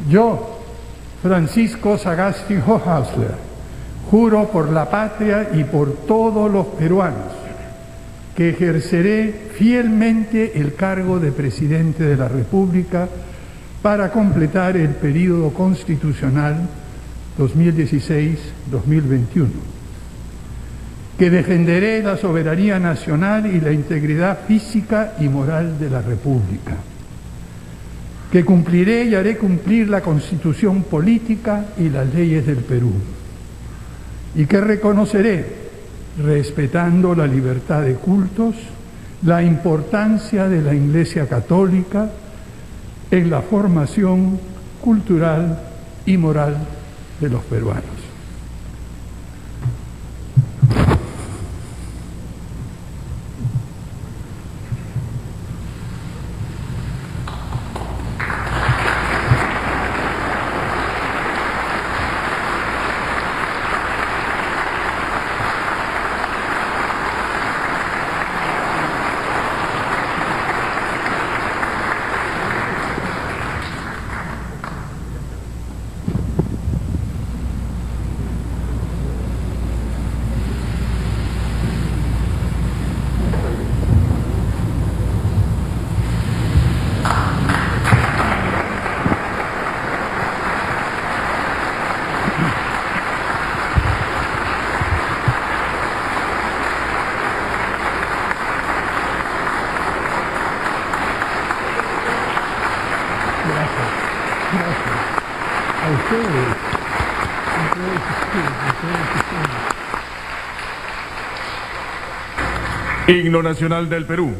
Yo, Francisco Sagasti Hochhäusler, juro por la patria y por todos los peruanos que ejerceré fielmente el cargo de Presidente de la República para completar el período constitucional 2016-2021, que defenderé la soberanía nacional y la integridad física y moral de la República, que cumpliré y haré cumplir la Constitución política y las leyes del Perú, y que reconoceré, respetando la libertad de cultos, la importancia de la Iglesia Católica en la formación cultural y moral de los peruanos. Himno Nacional del Perú.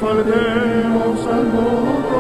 Faltemos al voto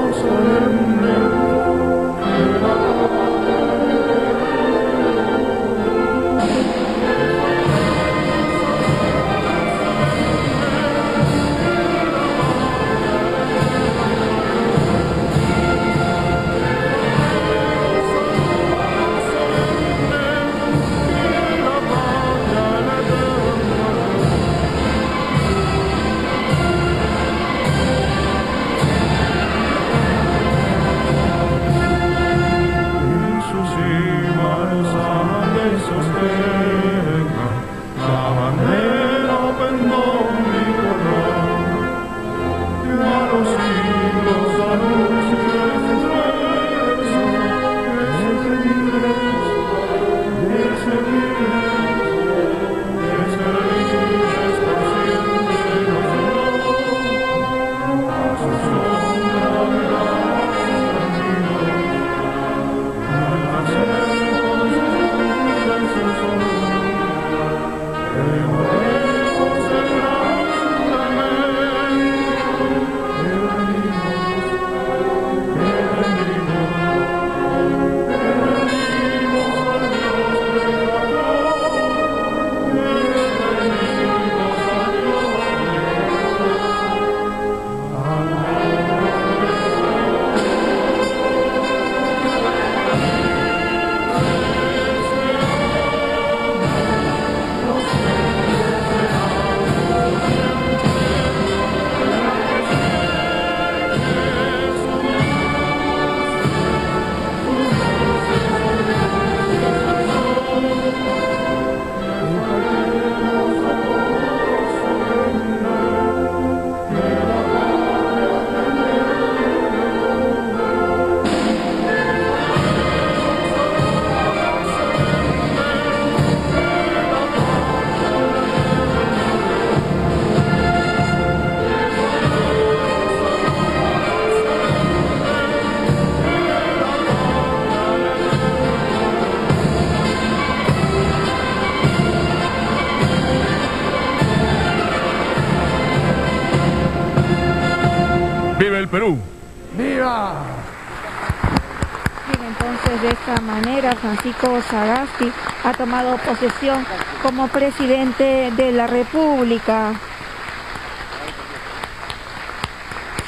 esta manera Francisco Sagasti ha tomado posesión como presidente de la República.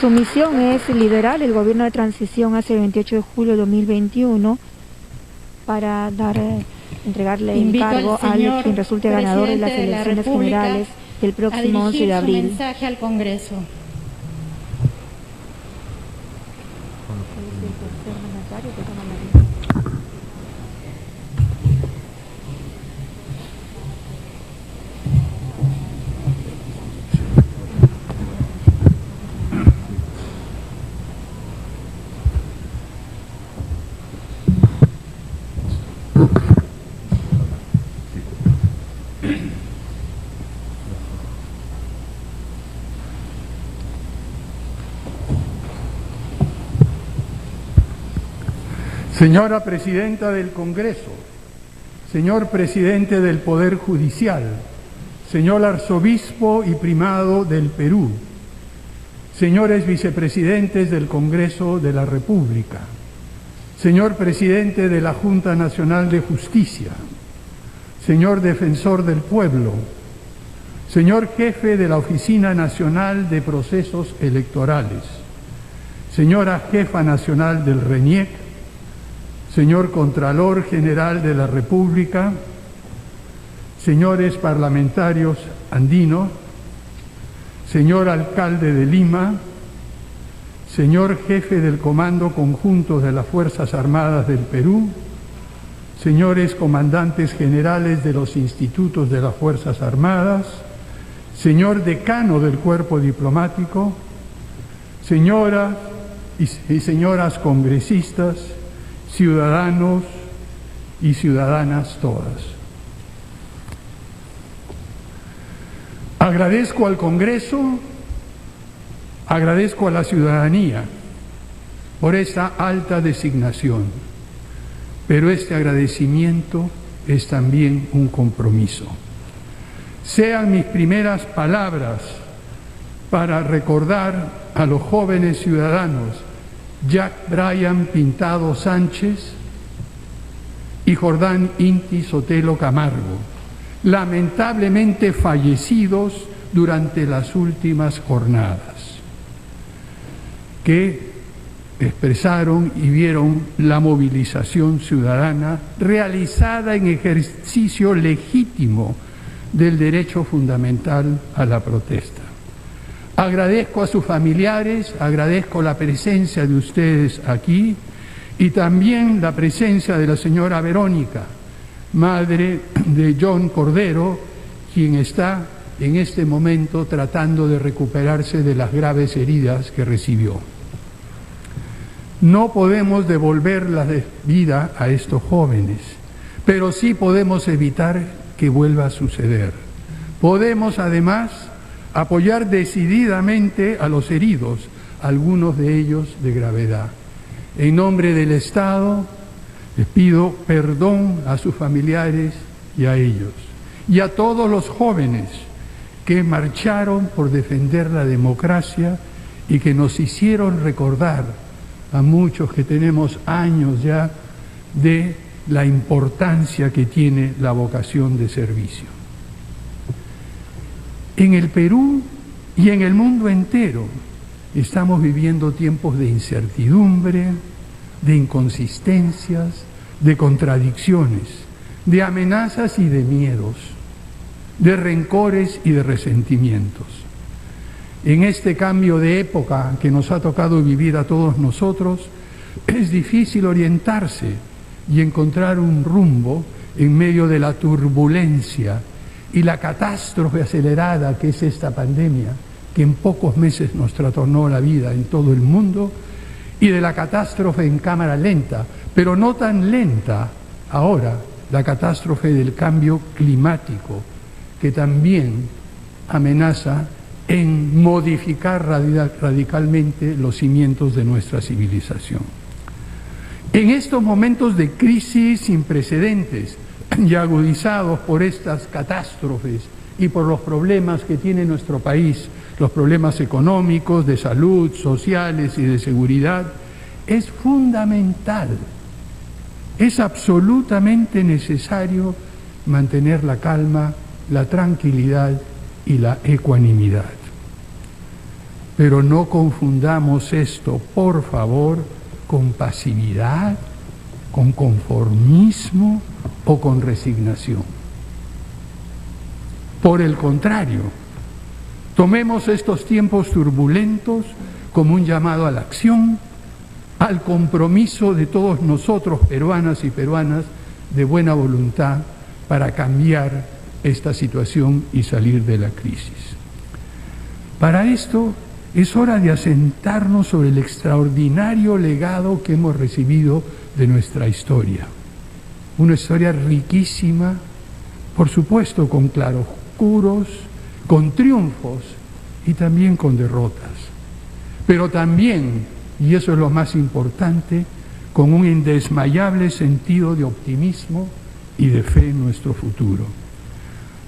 Su misión es liderar el gobierno de transición hacia el 28 de julio de 2021 para entregarle el cargo al quien resulte ganador de las elecciones generales del próximo 11 de abril. Su mensaje al Congreso. Señora Presidenta del Congreso, señor Presidente del Poder Judicial, señor Arzobispo y Primado del Perú, señores Vicepresidentes del Congreso de la República, señor Presidente de la Junta Nacional de Justicia, señor Defensor del Pueblo, señor Jefe de la Oficina Nacional de Procesos Electorales, señora Jefa Nacional del RENIEC, señor Contralor General de la República, señores parlamentarios andinos, señor Alcalde de Lima, señor Jefe del Comando Conjunto de las Fuerzas Armadas del Perú, señores Comandantes Generales de los Institutos de las Fuerzas Armadas, señor Decano del Cuerpo Diplomático, señoras y señoras congresistas, ciudadanos y ciudadanas todas. Agradezco al Congreso, agradezco a la ciudadanía por esta alta designación, pero este agradecimiento es también un compromiso. Sean mis primeras palabras para recordar a los jóvenes ciudadanos Jack Bryan Pintado Sánchez y Jordán Inti Sotelo Camargo, lamentablemente fallecidos durante las últimas jornadas, que expresaron y vieron la movilización ciudadana realizada en ejercicio legítimo del derecho fundamental a la protesta. Agradezco a sus familiares, agradezco la presencia de ustedes aquí y también la presencia de la señora Verónica, madre de John Cordero, quien está en este momento tratando de recuperarse de las graves heridas que recibió. No podemos devolver la vida a estos jóvenes, pero sí podemos evitar que vuelva a suceder. Podemos además apoyar decididamente a los heridos, algunos de ellos de gravedad. En nombre del Estado, les pido perdón a sus familiares y a ellos, y a todos los jóvenes que marcharon por defender la democracia y que nos hicieron recordar a muchos que tenemos años ya de la importancia que tiene la vocación de servicio. En el Perú y en el mundo entero estamos viviendo tiempos de incertidumbre, de inconsistencias, de contradicciones, de amenazas y de miedos, de rencores y de resentimientos. En este cambio de época que nos ha tocado vivir a todos nosotros, es difícil orientarse y encontrar un rumbo en medio de la turbulencia y la catástrofe acelerada que es esta pandemia, que en pocos meses nos trastornó la vida en todo el mundo, y de la catástrofe en cámara lenta, pero no tan lenta ahora, la catástrofe del cambio climático, que también amenaza en modificar radicalmente los cimientos de nuestra civilización. En estos momentos de crisis sin precedentes y agudizados por estas catástrofes y por los problemas que tiene nuestro país, los problemas económicos, de salud, sociales y de seguridad, es fundamental es absolutamente necesario mantener la calma, la tranquilidad y la ecuanimidad. Pero no confundamos esto, por favor, con pasividad, con conformismo o con resignación. Por el contrario, tomemos estos tiempos turbulentos como un llamado a la acción, al compromiso de todos nosotros, peruanas y peruanas, de buena voluntad para cambiar esta situación y salir de la crisis. Para esto es hora de asentarnos sobre el extraordinario legado que hemos recibido de nuestra historia. Una historia riquísima, por supuesto con claroscuros, con triunfos y también con derrotas. Pero también, y eso es lo más importante, con un indesmayable sentido de optimismo y de fe en nuestro futuro.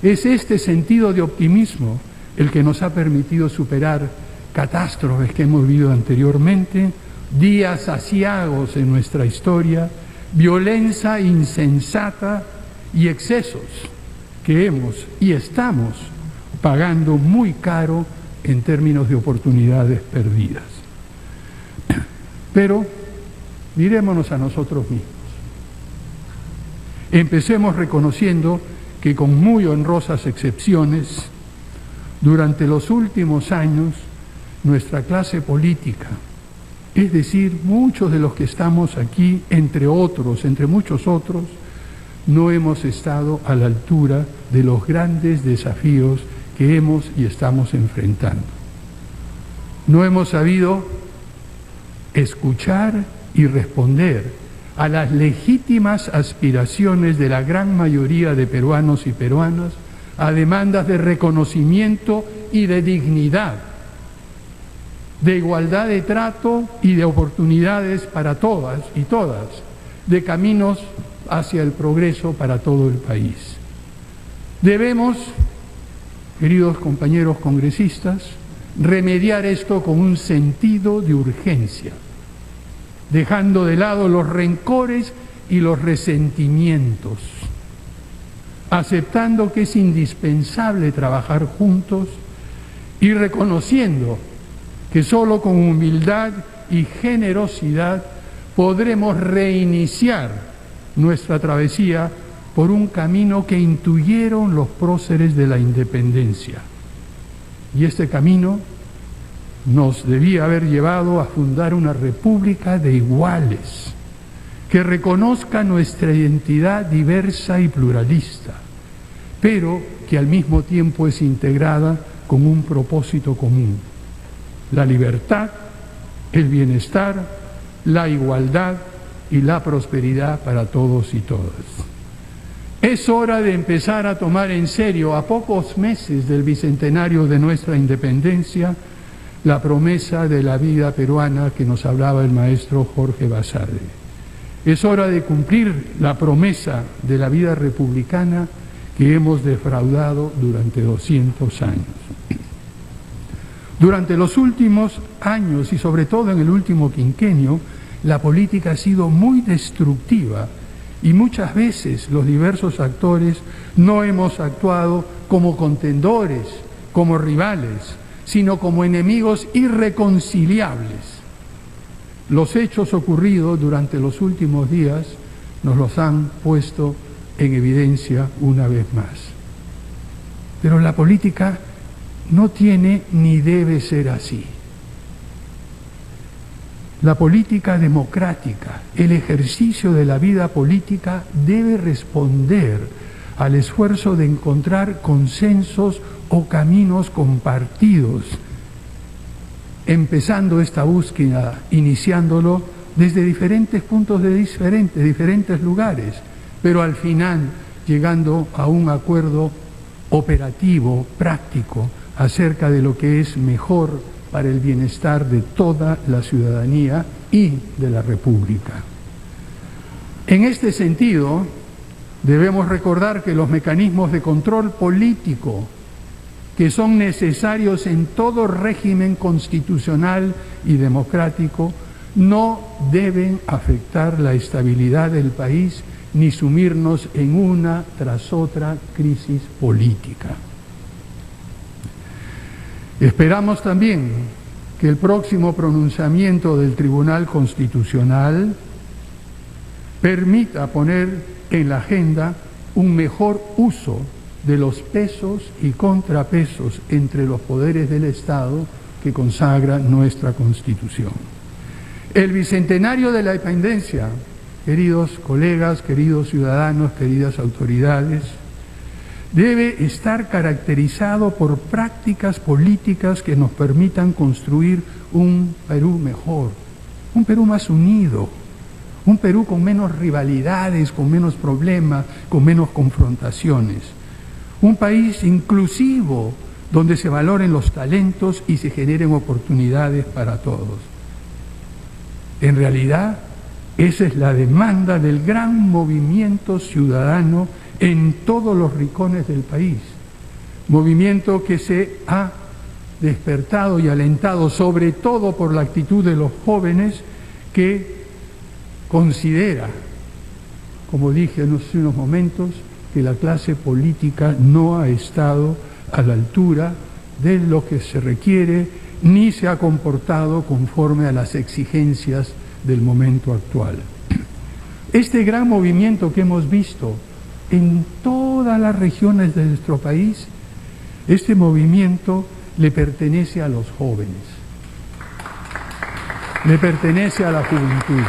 Es este sentido de optimismo el que nos ha permitido superar catástrofes que hemos vivido anteriormente, días aciagos en nuestra historia, violencia insensata y excesos que hemos y estamos pagando muy caro en términos de oportunidades perdidas. Pero mirémonos a nosotros mismos. Empecemos reconociendo que con muy honrosas excepciones, durante los últimos años, nuestra clase política, es decir, muchos de los que estamos aquí, entre otros, entre muchos otros, no hemos estado a la altura de los grandes desafíos que hemos y estamos enfrentando. No hemos sabido escuchar y responder a las legítimas aspiraciones de la gran mayoría de peruanos y peruanas, a demandas de reconocimiento y de dignidad, de igualdad de trato y de oportunidades para todas y todas, de caminos hacia el progreso para todo el país. Debemos, queridos compañeros congresistas, remediar esto con un sentido de urgencia, dejando de lado los rencores y los resentimientos, aceptando que es indispensable trabajar juntos y reconociendo que solo con humildad y generosidad podremos reiniciar nuestra travesía por un camino que intuyeron los próceres de la independencia. Y este camino nos debía haber llevado a fundar una república de iguales, que reconozca nuestra identidad diversa y pluralista, pero que al mismo tiempo es integrada con un propósito común: la libertad, el bienestar, la igualdad y la prosperidad para todos y todas. Es hora de empezar a tomar en serio, a pocos meses del bicentenario de nuestra independencia, la promesa de la vida peruana que nos hablaba el maestro Jorge Basadre. Es hora de cumplir la promesa de la vida republicana que hemos defraudado durante 200 años. Durante los últimos años y sobre todo en el último quinquenio, la política ha sido muy destructiva y muchas veces los diversos actores no hemos actuado como contendores, como rivales, sino como enemigos irreconciliables. Los hechos ocurridos durante los últimos días nos los han puesto en evidencia una vez más. Pero la política no tiene ni debe ser así. La política democrática, el ejercicio de la vida política debe responder al esfuerzo de encontrar consensos o caminos compartidos, empezando esta búsqueda, iniciándolo desde diferentes puntos de diferentes lugares, pero al final llegando a un acuerdo operativo, práctico, acerca de lo que es mejor para el bienestar de toda la ciudadanía y de la República. En este sentido, debemos recordar que los mecanismos de control político que son necesarios en todo régimen constitucional y democrático no deben afectar la estabilidad del país ni sumirnos en una tras otra crisis política. Esperamos también que el próximo pronunciamiento del Tribunal Constitucional permita poner en la agenda un mejor uso de los pesos y contrapesos entre los poderes del Estado que consagra nuestra Constitución. El bicentenario de la independencia, queridos colegas, queridos ciudadanos, queridas autoridades, debe estar caracterizado por prácticas políticas que nos permitan construir un Perú mejor, un Perú más unido, un Perú con menos rivalidades, con menos problemas, con menos confrontaciones. Un país inclusivo, donde se valoren los talentos y se generen oportunidades para todos. En realidad, esa es la demanda del gran movimiento ciudadano en todos los rincones del país. Movimiento que se ha despertado y alentado sobre todo por la actitud de los jóvenes que considera, como dije hace unos momentos, que la clase política no ha estado a la altura de lo que se requiere ni se ha comportado conforme a las exigencias del momento actual. Este gran movimiento que hemos visto en todas las regiones de nuestro país, este movimiento le pertenece a los jóvenes, le pertenece a la juventud.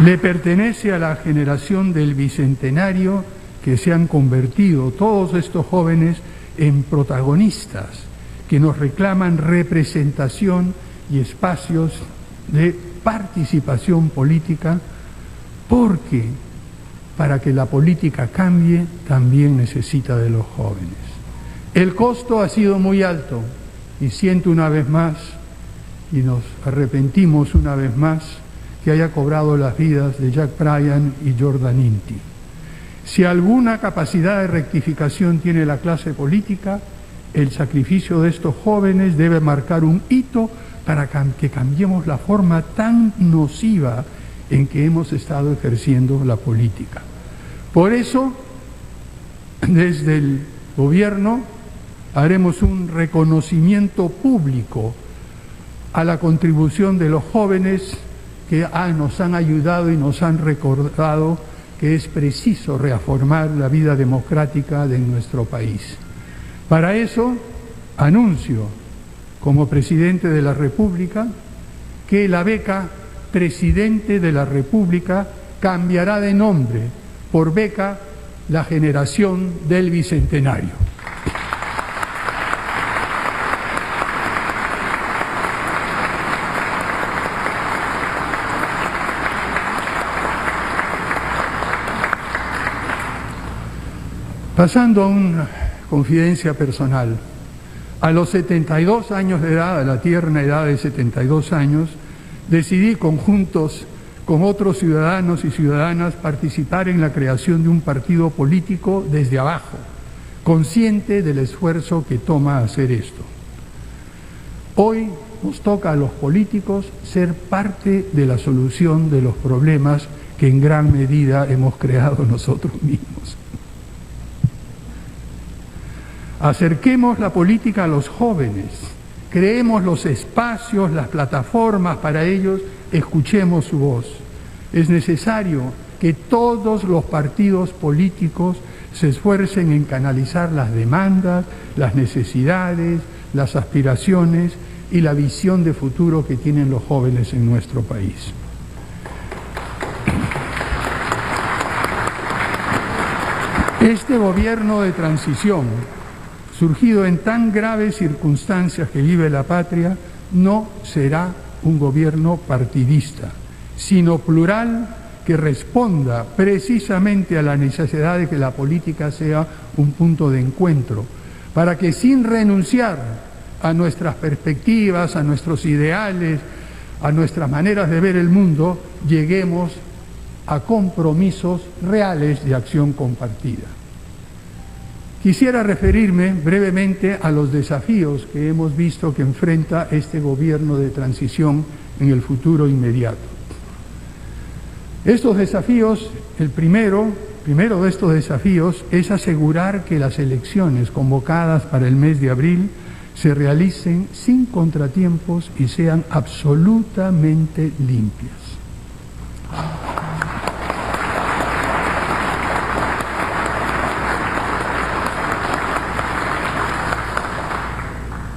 Le pertenece a la generación del Bicentenario que se han convertido todos estos jóvenes en protagonistas que nos reclaman representación y espacios de participación política, porque para que la política cambie también necesita de los jóvenes. El costo ha sido muy alto y siento una vez más, y nos arrepentimos una vez más, que haya cobrado las vidas de Jack Bryan y Jordan Inti. Si alguna capacidad de rectificación tiene la clase política, el sacrificio de estos jóvenes debe marcar un hito para que cambiemos la forma tan nociva en que hemos estado ejerciendo la política. Por eso, desde el gobierno haremos un reconocimiento público a la contribución de los jóvenes que nos han ayudado y nos han recordado que es preciso reafirmar la vida democrática de nuestro país. Para eso, anuncio, como presidente de la República, que la beca Presidente de la República cambiará de nombre por beca La Generación del Bicentenario. Pasando a una confidencia personal, a los 72 años de edad, a la tierna edad de 72 años, decidí conjuntos con otros ciudadanos y ciudadanas participar en la creación de un partido político desde abajo, consciente del esfuerzo que toma hacer esto. Hoy nos toca a los políticos ser parte de la solución de los problemas que en gran medida hemos creado nosotros mismos. Acerquemos la política a los jóvenes, creemos los espacios, las plataformas para ellos, escuchemos su voz. Es necesario que todos los partidos políticos se esfuercen en canalizar las demandas, las necesidades, las aspiraciones y la visión de futuro que tienen los jóvenes en nuestro país. Este gobierno de transición, surgido en tan graves circunstancias que vive la patria, no será un gobierno partidista, sino plural, que responda precisamente a la necesidad de que la política sea un punto de encuentro, para que sin renunciar a nuestras perspectivas, a nuestros ideales, a nuestras maneras de ver el mundo, lleguemos a compromisos reales de acción compartida. Quisiera referirme brevemente a los desafíos que hemos visto que enfrenta este gobierno de transición en el futuro inmediato. Estos desafíos, el primero de estos desafíos es asegurar que las elecciones convocadas para el mes de abril se realicen sin contratiempos y sean absolutamente limpias.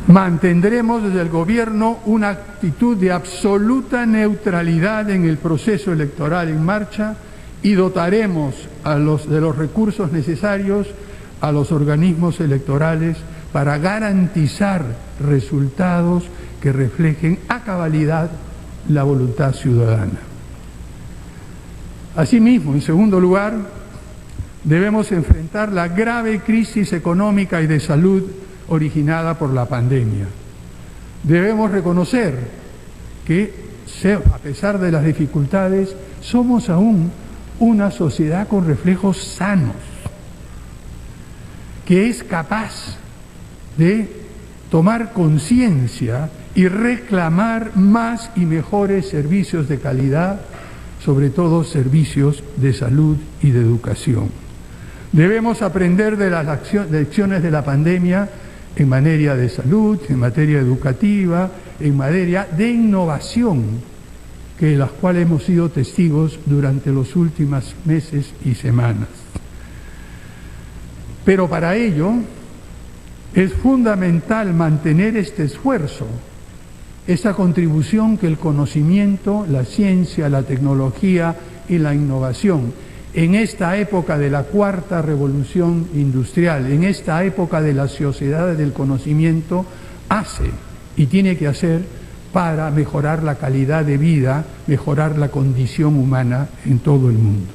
Mantendremos desde el Gobierno una actitud de absoluta neutralidad en el proceso electoral en marcha y dotaremos de los recursos necesarios a los organismos electorales para garantizar resultados que reflejen a cabalidad la voluntad ciudadana. Asimismo, en segundo lugar, debemos enfrentar la grave crisis económica y de salud originada por la pandemia. Debemos reconocer que, a pesar de las dificultades, somos aún una sociedad con reflejos sanos, que es capaz de tomar conciencia y reclamar más y mejores servicios de calidad, sobre todo servicios de salud y de educación. Debemos aprender de las lecciones de la pandemia en materia de salud, en materia educativa, en materia de innovación, de las cuales hemos sido testigos durante los últimos meses y semanas. Pero para ello es fundamental mantener este esfuerzo, esta contribución que el conocimiento, la ciencia, la tecnología y la innovación en esta época de la cuarta revolución industrial, en esta época de la sociedad del conocimiento, hace y tiene que hacer para mejorar la calidad de vida, mejorar la condición humana en todo el mundo.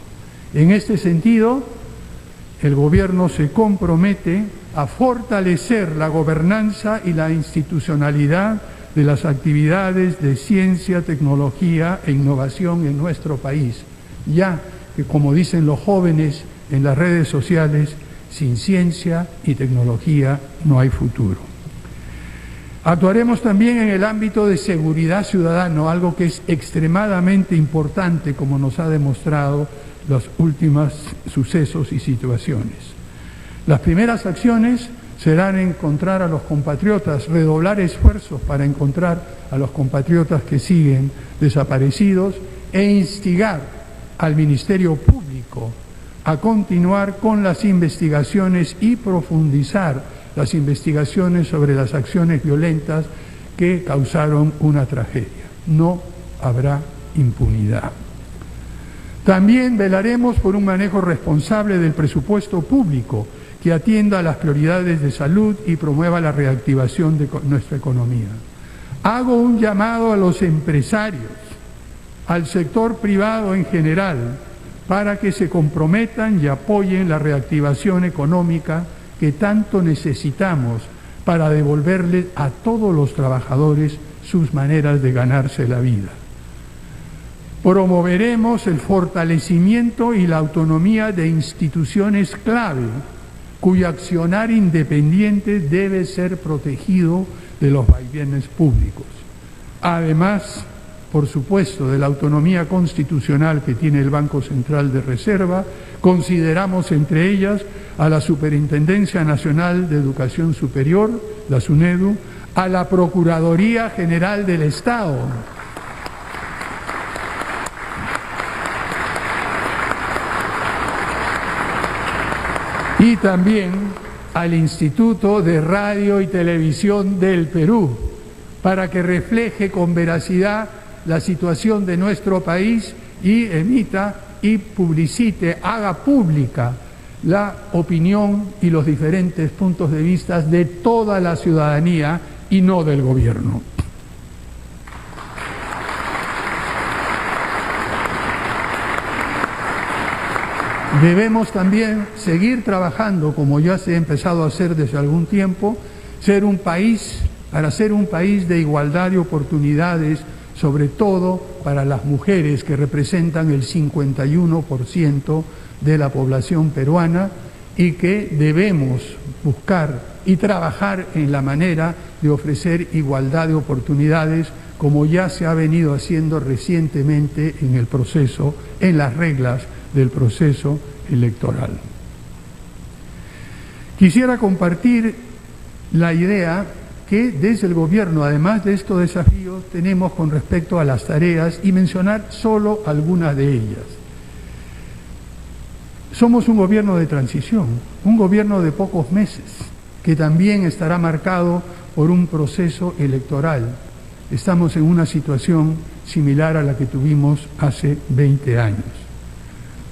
En este sentido, el Gobierno se compromete a fortalecer la gobernanza y la institucionalidad de las actividades de ciencia, tecnología e innovación en nuestro país, ya que, como dicen los jóvenes en las redes sociales, sin ciencia y tecnología no hay futuro. Actuaremos también en el ámbito de seguridad ciudadana, algo que es extremadamente importante, como nos ha demostrado los últimos sucesos y situaciones. Las primeras acciones serán encontrar a los compatriotas, redoblar esfuerzos para encontrar a los compatriotas que siguen desaparecidos e instigar al Ministerio Público a continuar con las investigaciones y profundizar las investigaciones sobre las acciones violentas que causaron una tragedia. No habrá impunidad. También velaremos por un manejo responsable del presupuesto público que atienda a las prioridades de salud y promueva la reactivación de nuestra economía. Hago un llamado a los empresarios, al sector privado en general, para que se comprometan y apoyen la reactivación económica que tanto necesitamos para devolverles a todos los trabajadores sus maneras de ganarse la vida. Promoveremos el fortalecimiento y la autonomía de instituciones clave, cuyo accionar independiente debe ser protegido de los vaivenes públicos. Además, por supuesto, de la autonomía constitucional que tiene el Banco Central de Reserva, consideramos entre ellas a la Superintendencia Nacional de Educación Superior, la SUNEDU, a la Procuraduría General del Estado, y también al Instituto de Radio y Televisión del Perú, para que refleje con veracidad la situación de nuestro país y emita y publicite, haga pública la opinión y los diferentes puntos de vista de toda la ciudadanía y no del gobierno. Debemos también seguir trabajando, como ya se ha empezado a hacer desde algún tiempo, para ser un país de igualdad de oportunidades, sobre todo para las mujeres, que representan el 51% de la población peruana y que debemos buscar y trabajar en la manera de ofrecer igualdad de oportunidades, como ya se ha venido haciendo recientemente en el proceso, en las reglas del proceso electoral. Quisiera compartir la idea que desde el gobierno, además de estos desafíos, tenemos con respecto a las tareas y mencionar solo algunas de ellas. Somos un gobierno de transición, un gobierno de pocos meses, que también estará marcado por un proceso electoral. Estamos en una situación similar a la que tuvimos hace 20 años.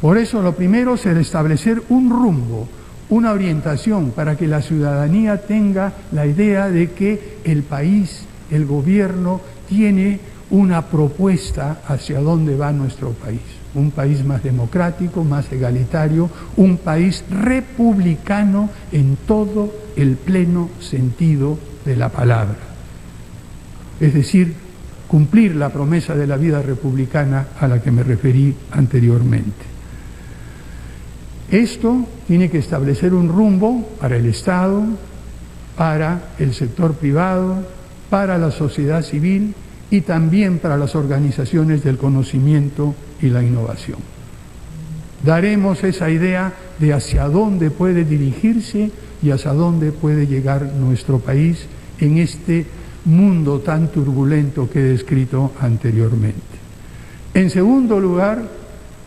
Por eso, lo primero es el establecer un rumbo, una orientación para que la ciudadanía tenga la idea de que el país, el gobierno, tiene una propuesta hacia dónde va nuestro país. Un país más democrático, más egalitario, un país republicano en todo el pleno sentido de la palabra. Es decir, cumplir la promesa de la vida republicana a la que me referí anteriormente. Esto tiene que establecer un rumbo para el Estado, para el sector privado, para la sociedad civil y también para las organizaciones del conocimiento y la innovación. Daremos esa idea de hacia dónde puede dirigirse y hacia dónde puede llegar nuestro país en este mundo tan turbulento que he descrito anteriormente. En segundo lugar,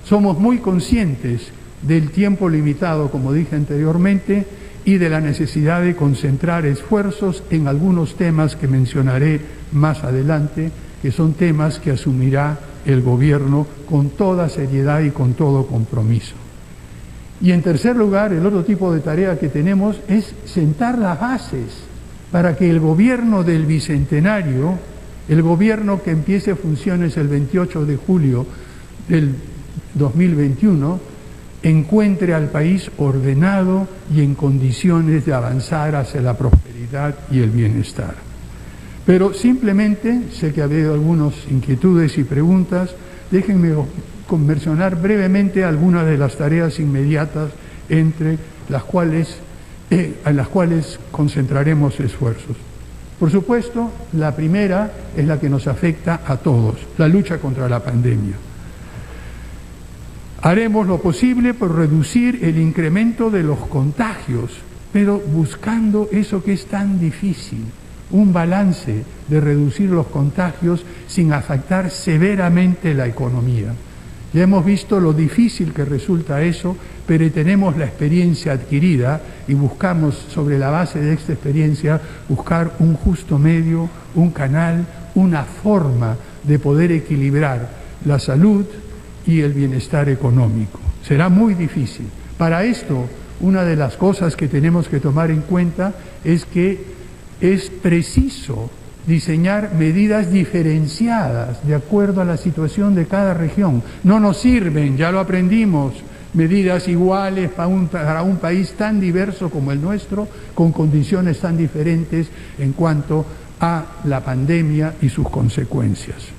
somos muy conscientes del tiempo limitado, como dije anteriormente, y de la necesidad de concentrar esfuerzos en algunos temas que mencionaré más adelante, que son temas que asumirá el gobierno con toda seriedad y con todo compromiso. Y en tercer lugar, el otro tipo de tarea que tenemos es sentar las bases para que el gobierno del Bicentenario, el gobierno que empiece funciones el 28 de julio del 2021, encuentre al país ordenado y en condiciones de avanzar hacia la prosperidad y el bienestar. Pero simplemente, sé que ha habido algunas inquietudes y preguntas, déjenme mencionar brevemente algunas de las tareas inmediatas en las cuales concentraremos esfuerzos. Por supuesto, la primera es la que nos afecta a todos, la lucha contra la pandemia. Haremos lo posible por reducir el incremento de los contagios, pero buscando eso que es tan difícil, un balance de reducir los contagios sin afectar severamente la economía. Ya hemos visto lo difícil que resulta eso, pero tenemos la experiencia adquirida y buscamos, sobre la base de esta experiencia, buscar un justo medio, un canal, una forma de poder equilibrar la salud y el bienestar económico. Será muy difícil. Para esto, una de las cosas que tenemos que tomar en cuenta es que es preciso diseñar medidas diferenciadas de acuerdo a la situación de cada región. No nos sirven, ya lo aprendimos, medidas iguales para un país tan diverso como el nuestro, con condiciones tan diferentes en cuanto a la pandemia y sus consecuencias.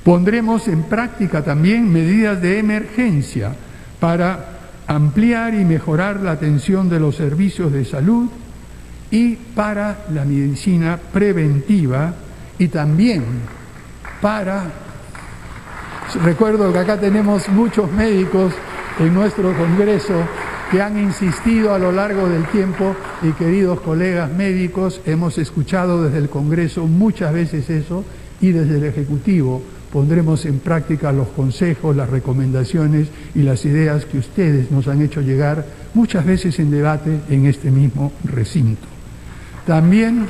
Pondremos en práctica también medidas de emergencia para ampliar y mejorar la atención de los servicios de salud y para la medicina preventiva y también recuerdo que acá tenemos muchos médicos en nuestro Congreso que han insistido a lo largo del tiempo y queridos colegas médicos, hemos escuchado desde el Congreso muchas veces eso y desde el Ejecutivo pondremos en práctica los consejos, las recomendaciones y las ideas que ustedes nos han hecho llegar muchas veces en debate en este mismo recinto. También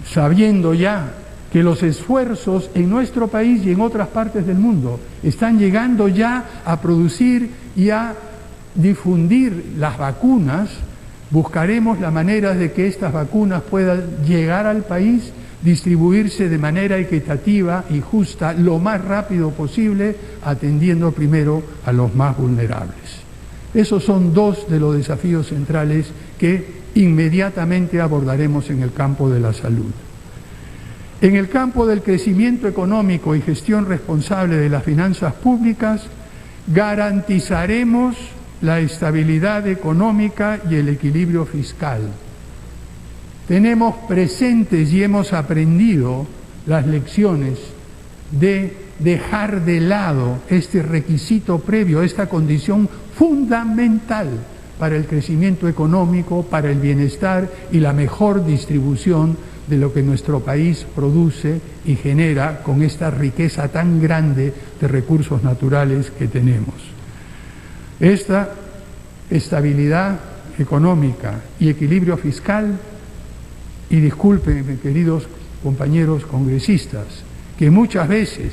sabiendo ya que los esfuerzos en nuestro país y en otras partes del mundo están llegando ya a producir y a difundir las vacunas, buscaremos la manera de que estas vacunas puedan llegar al país, distribuirse de manera equitativa y justa lo más rápido posible, atendiendo primero a los más vulnerables. Esos son dos de los desafíos centrales que inmediatamente abordaremos en el campo de la salud. En el campo del crecimiento económico y gestión responsable de las finanzas públicas, garantizaremos la estabilidad económica y el equilibrio fiscal. Tenemos presentes y hemos aprendido las lecciones de dejar de lado este requisito previo, esta condición fundamental para el crecimiento económico, para el bienestar y la mejor distribución de lo que nuestro país produce y genera con esta riqueza tan grande de recursos naturales que tenemos. Esta estabilidad económica y equilibrio fiscal, y discúlpenme, queridos compañeros congresistas, que muchas veces,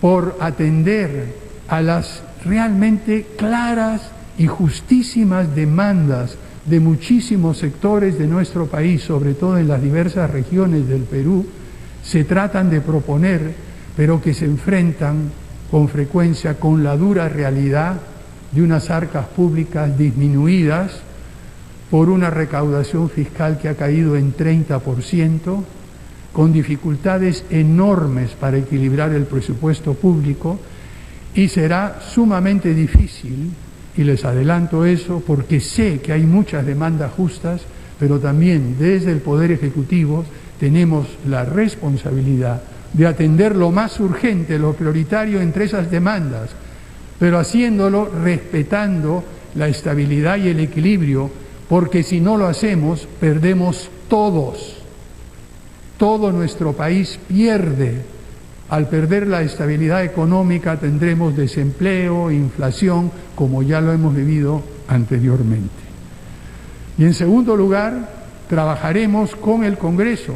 por atender a las realmente claras y justísimas demandas de muchísimos sectores de nuestro país, sobre todo en las diversas regiones del Perú, se tratan de proponer, pero que se enfrentan con frecuencia con la dura realidad de unas arcas públicas disminuidas por una recaudación fiscal que ha caído en 30%, con dificultades enormes para equilibrar el presupuesto público, y será sumamente difícil, y les adelanto eso, porque sé que hay muchas demandas justas, pero también desde el Poder Ejecutivo tenemos la responsabilidad de atender lo más urgente, lo prioritario entre esas demandas, pero haciéndolo respetando la estabilidad y el equilibrio, porque si no lo hacemos, perdemos todos. Todo nuestro país pierde. Al perder la estabilidad económica tendremos desempleo, inflación, como ya lo hemos vivido anteriormente. Y en segundo lugar, trabajaremos con el Congreso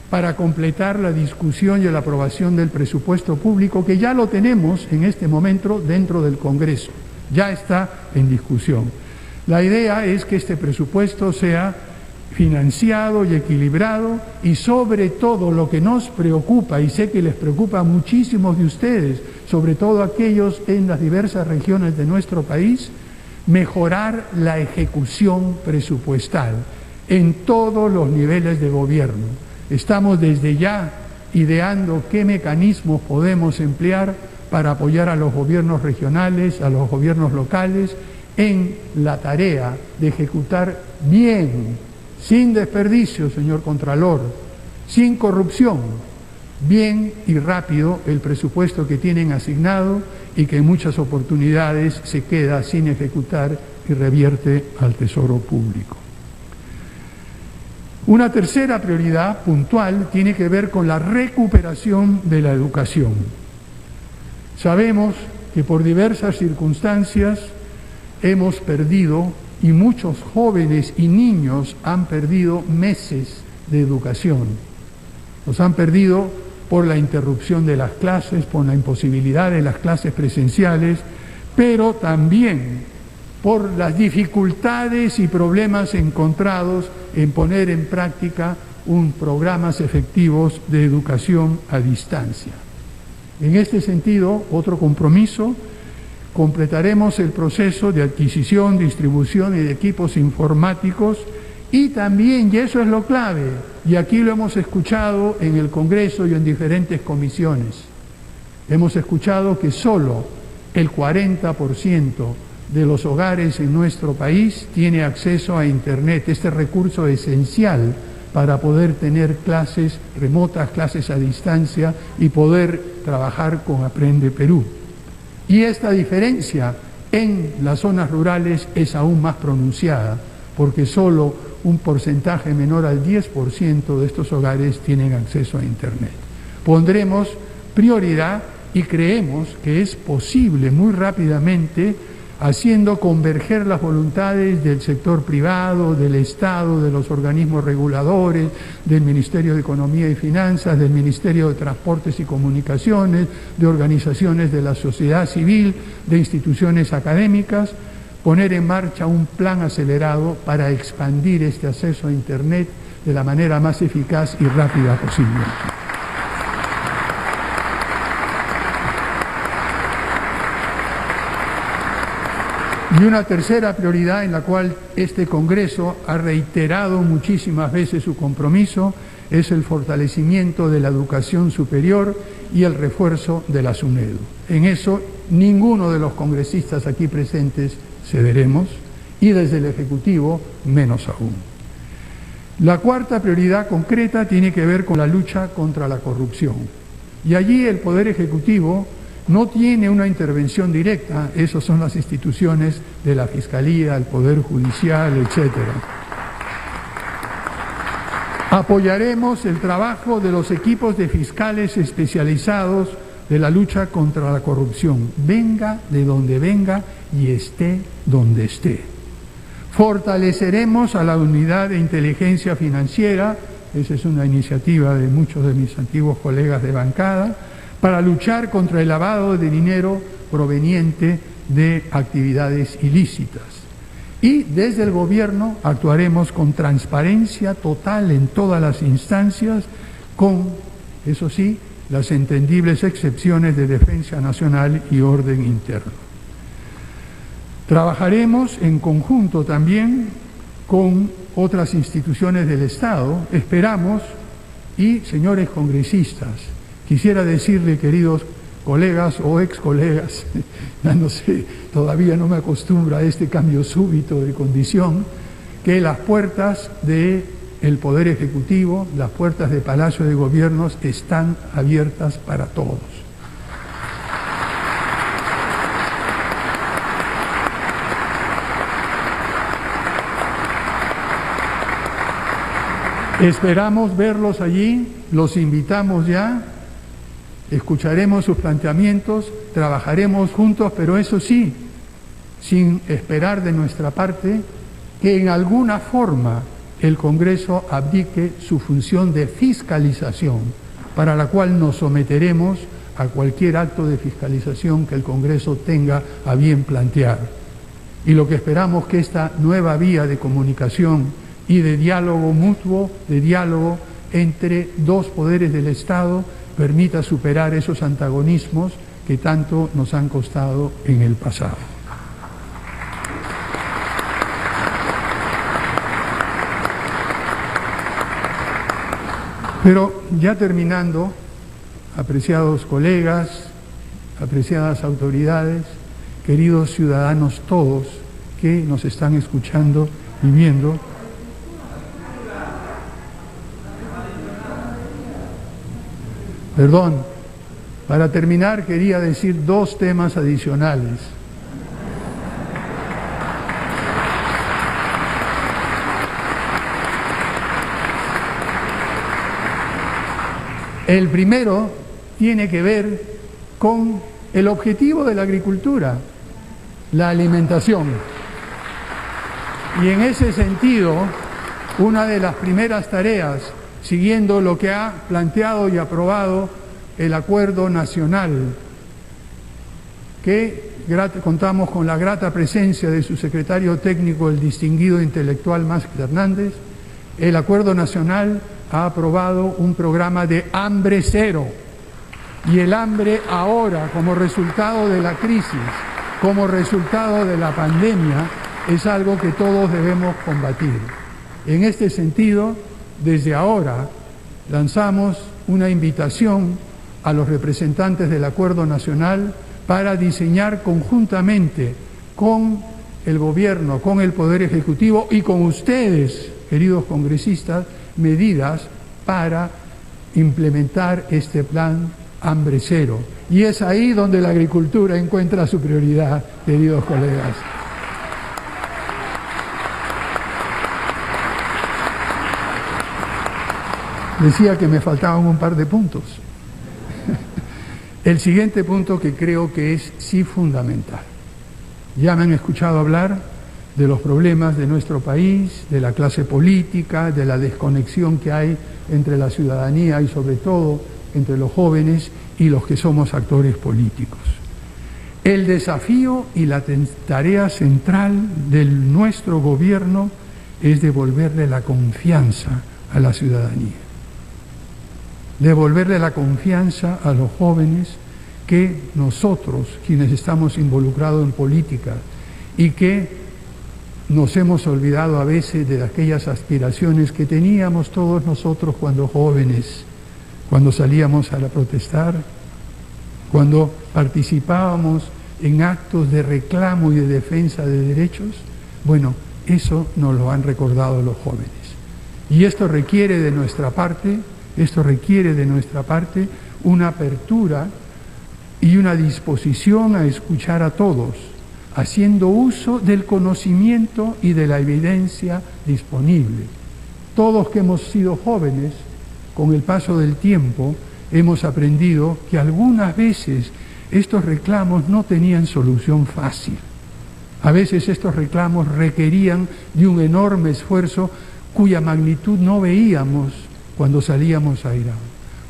para completar la discusión y la aprobación del presupuesto público, que ya lo tenemos en este momento dentro del Congreso, ya está en discusión. La idea es que este presupuesto sea financiado y equilibrado, y sobre todo lo que nos preocupa, y sé que les preocupa a muchísimos de ustedes, sobre todo aquellos en las diversas regiones de nuestro país, mejorar la ejecución presupuestal en todos los niveles de gobierno. Estamos desde ya ideando qué mecanismos podemos emplear para apoyar a los gobiernos regionales, a los gobiernos locales, en la tarea de ejecutar bien, sin desperdicio, señor Contralor, sin corrupción, bien y rápido el presupuesto que tienen asignado y que en muchas oportunidades se queda sin ejecutar y revierte al Tesoro Público. Una tercera prioridad puntual tiene que ver con la recuperación de la educación. Sabemos que por diversas circunstancias hemos perdido, y muchos jóvenes y niños han perdido meses de educación. Los han perdido por la interrupción de las clases, por la imposibilidad de las clases presenciales, pero también por las dificultades y problemas encontrados en poner en práctica programas efectivos de educación a distancia. En este sentido, otro compromiso: completaremos el proceso de adquisición, distribución y de equipos informáticos, y también, y eso es lo clave, y aquí lo hemos escuchado en el Congreso y en diferentes comisiones, hemos escuchado que solo el 40% de los hogares en nuestro país tiene acceso a Internet, este recurso esencial para poder tener clases remotas, clases a distancia y poder trabajar con Aprende Perú. Y esta diferencia en las zonas rurales es aún más pronunciada, porque solo un porcentaje menor al 10% de estos hogares tienen acceso a Internet. Pondremos prioridad y creemos que es posible muy rápidamente, haciendo converger las voluntades del sector privado, del Estado, de los organismos reguladores, del Ministerio de Economía y Finanzas, del Ministerio de Transportes y Comunicaciones, de organizaciones de la sociedad civil, de instituciones académicas, poner en marcha un plan acelerado para expandir este acceso a Internet de la manera más eficaz y rápida posible. Y una tercera prioridad en la cual este Congreso ha reiterado muchísimas veces su compromiso es el fortalecimiento de la educación superior y el refuerzo de la SUNEDU. En eso ninguno de los congresistas aquí presentes cederemos, y desde el Ejecutivo menos aún. La cuarta prioridad concreta tiene que ver con la lucha contra la corrupción. Y allí el Poder Ejecutivo no tiene una intervención directa, esas son las instituciones de la Fiscalía, el Poder Judicial, etc. Apoyaremos el trabajo de los equipos de fiscales especializados de la lucha contra la corrupción, venga de donde venga y esté donde esté. Fortaleceremos a la unidad de inteligencia financiera, esa es una iniciativa de muchos de mis antiguos colegas de bancada, para luchar contra el lavado de dinero proveniente de actividades ilícitas. Y desde el Gobierno actuaremos con transparencia total en todas las instancias, con, eso sí, las entendibles excepciones de defensa nacional y orden interno. Trabajaremos en conjunto también con otras instituciones del Estado, esperamos, y señores congresistas, quisiera decirle, queridos colegas o ex colegas, ya no sé, todavía no me acostumbro a este cambio súbito de condición, que las puertas del Poder Ejecutivo, las puertas del Palacio de Gobiernos están abiertas para todos. Esperamos verlos allí, los invitamos ya, escucharemos sus planteamientos, trabajaremos juntos, pero eso sí, sin esperar de nuestra parte que en alguna forma el Congreso abdique su función de fiscalización, para la cual nos someteremos a cualquier acto de fiscalización que el Congreso tenga a bien plantear. Y lo que esperamos que esta nueva vía de comunicación y de diálogo mutuo, de diálogo entre dos poderes del Estado, permita superar esos antagonismos que tanto nos han costado en el pasado. Pero ya terminando, apreciados colegas, apreciadas autoridades, queridos ciudadanos todos que nos están escuchando y viendo, perdón, para terminar quería decir dos temas adicionales. El primero tiene que ver con el objetivo de la agricultura, la alimentación. Y en ese sentido, una de las primeras tareas, siguiendo lo que ha planteado y aprobado el Acuerdo Nacional, que contamos con la grata presencia de su secretario técnico, el distinguido intelectual Másquez Hernández, el Acuerdo Nacional ha aprobado un programa de hambre cero. Y el hambre ahora, como resultado de la crisis, como resultado de la pandemia, es algo que todos debemos combatir. En este sentido, desde ahora lanzamos una invitación a los representantes del Acuerdo Nacional para diseñar conjuntamente con el Gobierno, con el Poder Ejecutivo y con ustedes, queridos congresistas, medidas para implementar este plan hambre cero. Y es ahí donde la agricultura encuentra su prioridad, queridos colegas. Decía que me faltaban un par de puntos. El siguiente punto que creo que es sí fundamental. Ya me han escuchado hablar de los problemas de nuestro país, de la clase política, de la desconexión que hay entre la ciudadanía y sobre todo entre los jóvenes y los que somos actores políticos. El desafío y la tarea central de nuestro gobierno es devolverle la confianza a la ciudadanía. Devolverle la confianza a los jóvenes que nosotros, quienes estamos involucrados en política y que Nos hemos olvidado a veces de aquellas aspiraciones que teníamos todos nosotros cuando jóvenes, cuando salíamos a protestar, cuando participábamos en actos de reclamo y de defensa de derechos. Bueno, eso nos lo han recordado los jóvenes. Y esto requiere de nuestra parte, una apertura y una disposición a escuchar a todos, haciendo uso del conocimiento y de la evidencia disponible. Todos que hemos sido jóvenes, con el paso del tiempo, hemos aprendido que algunas veces estos reclamos no tenían solución fácil. A veces estos reclamos requerían de un enorme esfuerzo cuya magnitud no veíamos cuando salíamos a ir.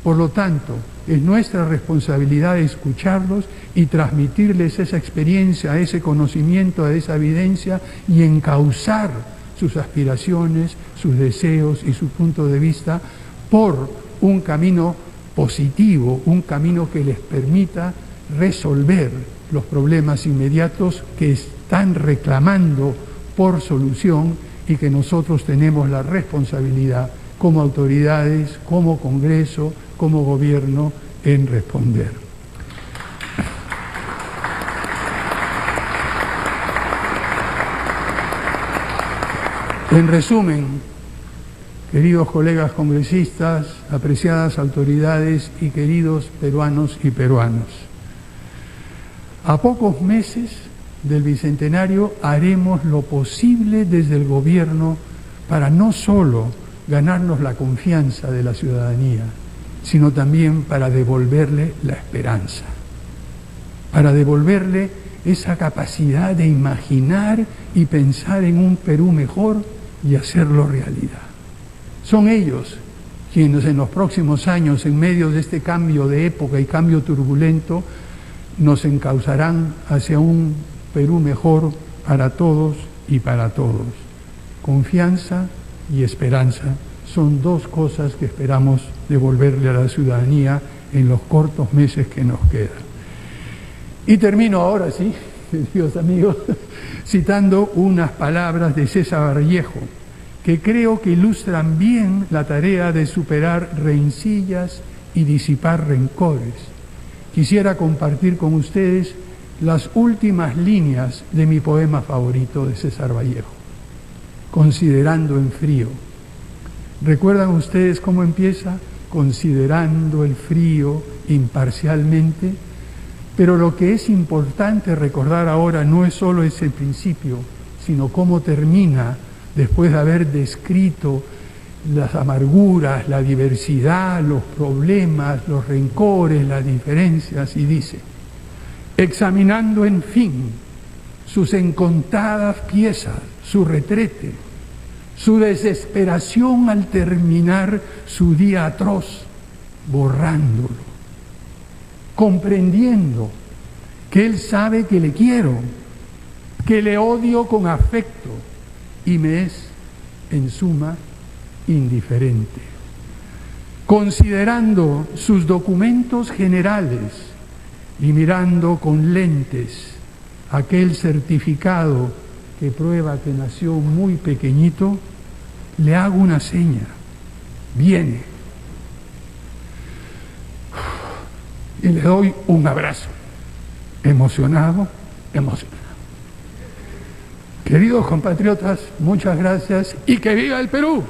Por lo tanto, es nuestra responsabilidad escucharlos y transmitirles esa experiencia, ese conocimiento, esa evidencia y encauzar sus aspiraciones, sus deseos y su punto de vista por un camino positivo, un camino que les permita resolver los problemas inmediatos que están reclamando por solución y que nosotros tenemos la responsabilidad como autoridades, como Congreso, como Gobierno en responder. En resumen, queridos colegas congresistas, apreciadas autoridades y queridos peruanos y peruanas, a pocos meses del Bicentenario haremos lo posible desde el Gobierno para no solo ganarnos la confianza de la ciudadanía, sino también para devolverle la esperanza, para devolverle esa capacidad de imaginar y pensar en un Perú mejor y hacerlo realidad. Son ellos quienes en los próximos años, en medio de este cambio de época y cambio turbulento, nos encauzarán hacia un Perú mejor para todos y para todos. Confianza y esperanza son dos cosas que esperamos devolverle a la ciudadanía en los cortos meses que nos quedan. Y termino ahora, sí, queridos amigos, citando unas palabras de César Vallejo, que creo que ilustran bien la tarea de superar rencillas y disipar rencores. Quisiera compartir con ustedes las últimas líneas de mi poema favorito de César Vallejo, Considerando en frío. ¿Recuerdan ustedes cómo empieza? Considerando el frío imparcialmente. Pero lo que es importante recordar ahora no es solo ese principio, sino cómo termina después de haber descrito las amarguras, la diversidad, los problemas, los rencores, las diferencias, y dice: examinando en fin sus incontadas piezas, su retrete, su desesperación al terminar su día atroz, borrándolo, comprendiendo que él sabe que le quiero, que le odio con afecto y me es, en suma, indiferente. Considerando sus documentos generales y mirando con lentes aquel certificado que prueba que nació muy pequeñito, le hago una seña: viene. Y le doy un abrazo, emocionado. Queridos compatriotas, muchas gracias y que viva el Perú.